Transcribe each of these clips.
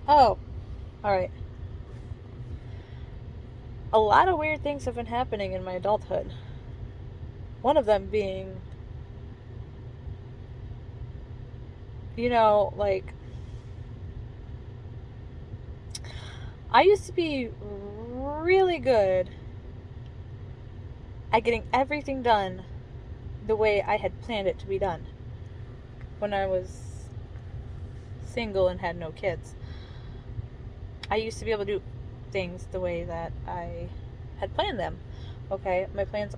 Oh, alright. A lot of weird things have been happening in my adulthood. One of them being, like, I used to be really good at getting everything done the way I had planned it to be done when I was single and had no kids. I used to be able to do things the way that I had planned them. Okay, my plans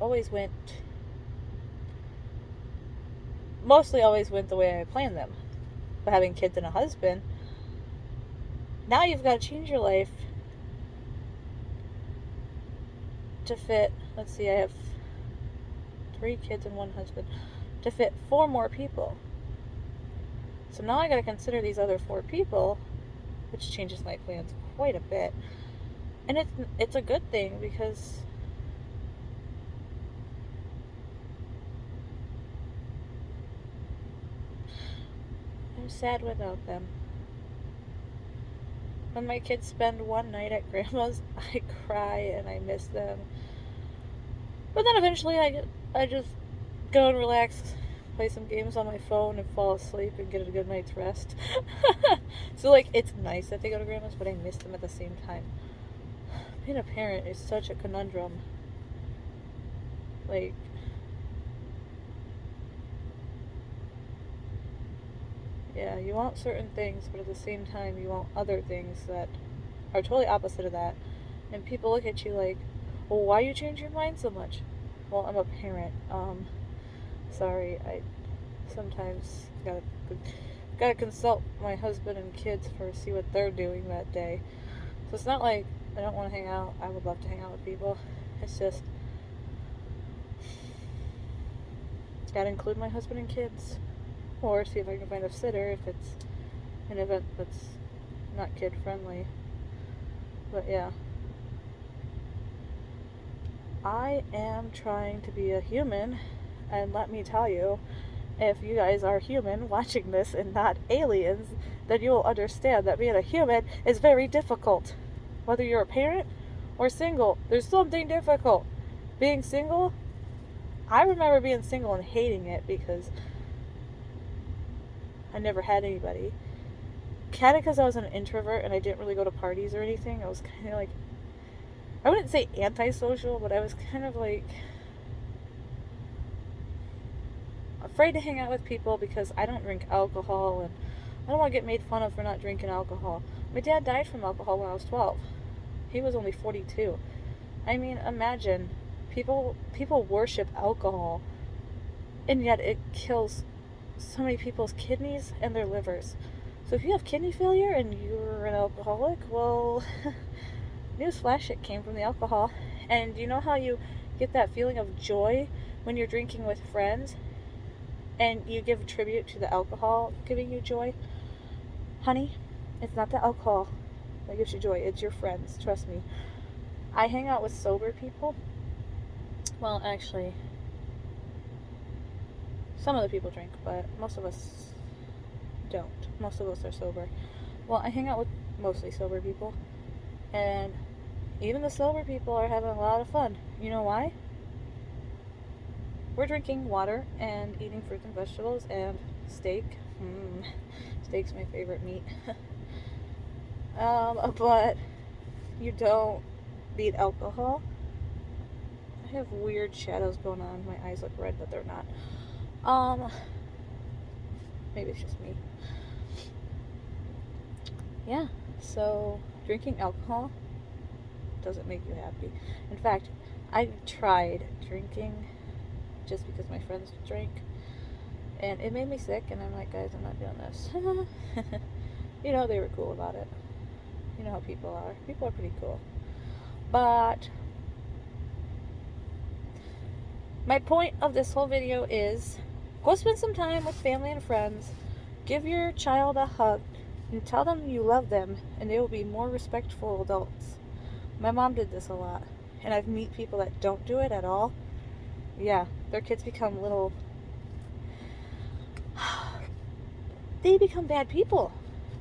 mostly always went the way I planned them. But having kids and a husband, now you've got to change your life to fit. Let's see, I have 3 kids and 1 husband, to fit 4 more people. So now I got to consider these other 4 people, which changes my plans quite a bit. And it's a good thing because I'm sad without them. When my kids spend one night at grandma's, I cry and I miss them. But then eventually I just go and relax, play some games on my phone and fall asleep and get a good night's rest. So, like, it's nice that they go to grandma's, but I miss them at the same time. Being a parent is such a conundrum. Like, yeah, you want certain things, but at the same time, you want other things that are totally opposite of that. And people look at you like, well, why you change your mind so much? Well, I'm a parent. Sorry, I sometimes gotta consult my husband and kids for see what they're doing that day. So it's not like I don't want to hang out. I would love to hang out with people. It's just gotta include my husband and kids, or see if I can find a sitter if it's an event that's not kid friendly. But yeah, I am trying to be a human, and let me tell you, if you guys are human watching this and not aliens, then you will understand that being a human is very difficult. Whether you're a parent or single, there's something difficult. Being single, I remember being single and hating it because I never had anybody. Kind of because I was an introvert and I didn't really go to parties or anything. I was kind of like, I wouldn't say antisocial, but I was kind of like afraid to hang out with people because I don't drink alcohol and I don't want to get made fun of for not drinking alcohol. My dad died from alcohol when I was 12. He was only 42. I mean, imagine people worship alcohol, and yet it kills so many people's kidneys and their livers. So if you have kidney failure and you're an alcoholic, well, newsflash, it came from the alcohol. And you know how you get that feeling of joy when you're drinking with friends and you give tribute to the alcohol giving you joy? Honey, it's not the alcohol that gives you joy, it's your friends, trust me. I hang out with sober people. Well, actually, some of the people drink, but most of us don't. Most of us are sober. Well, I hang out with mostly sober people, and even the sober people are having a lot of fun. You know why? We're drinking water and eating fruits and vegetables and steak. Steak's my favorite meat. But you don't need alcohol. I have weird shadows going on. My eyes look red, but they're not. Maybe it's just me. Yeah, so drinking alcohol doesn't make you happy. In fact, I tried drinking just because my friends drank, and it made me sick, and I'm like, guys, I'm not doing this. They were cool about it. You know how people are. People are pretty cool. But my point of this whole video is go spend some time with family and friends. Give your child a hug and tell them you love them, and they will be more respectful adults. My mom did this a lot, and I've met people that don't do it at all. Yeah, their kids become they become bad people.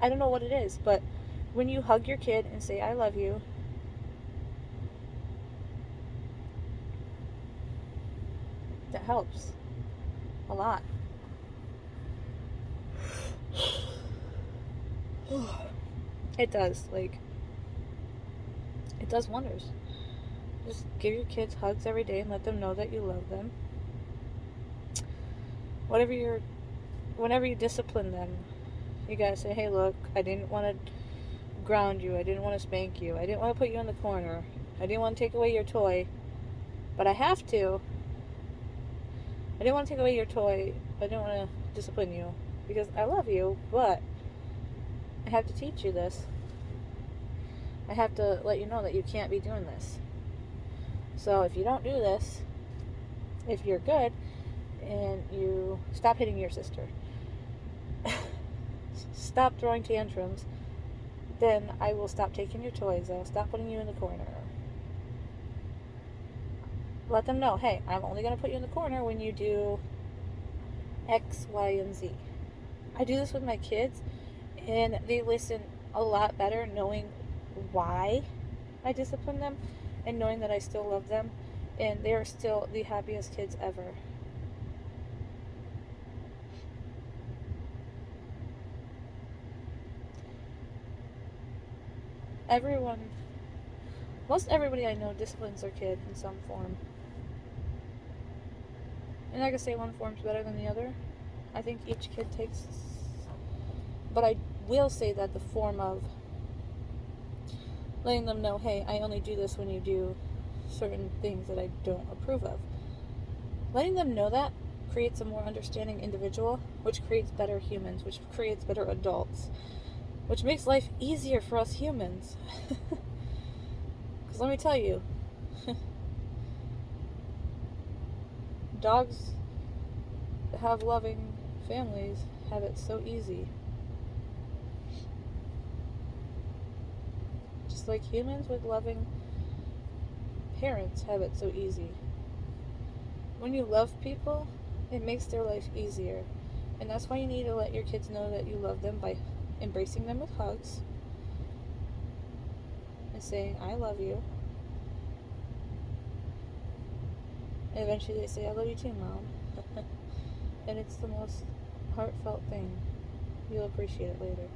I don't know what it is, but when you hug your kid and say, I love you, that helps a lot. It does. Like, it does wonders. Just give your kids hugs every day and let them know that you love them. Whenever you discipline them, you gotta say, hey, look, I didn't want to ground you. I didn't want to spank you. I didn't want to put you in the corner. I didn't want to take away your toy, but I have to. I didn't want to take away your toy. I didn't want to discipline you because I love you, but I have to teach you this. I have to let you know that you can't be doing this. So if you don't do this, if you're good and you stop hitting your sister, stop throwing tantrums, then I will stop taking your toys. I'll stop putting you in the corner. Let them know, hey, I'm only going to put you in the corner when you do X, Y, and Z. I do this with my kids, and they listen a lot better knowing why I discipline them and knowing that I still love them, and they are still the happiest kids ever. Most everybody I know disciplines their kid in some form. And I can say one form's better than the other. I think each kid takes, but I will say that the form of letting them know, hey, I only do this when you do certain things that I don't approve of. Letting them know that creates a more understanding individual, which creates better humans, which creates better adults, which makes life easier for us humans. Because let me tell you, dogs that have loving families have it so easy. Just like humans with loving parents have it so easy. When you love people, it makes their life easier. And that's why you need to let your kids know that you love them by embracing them with hugs and saying, I love you. And eventually they say, I love you too, Mom. And it's the most heartfelt thing. You'll appreciate it later.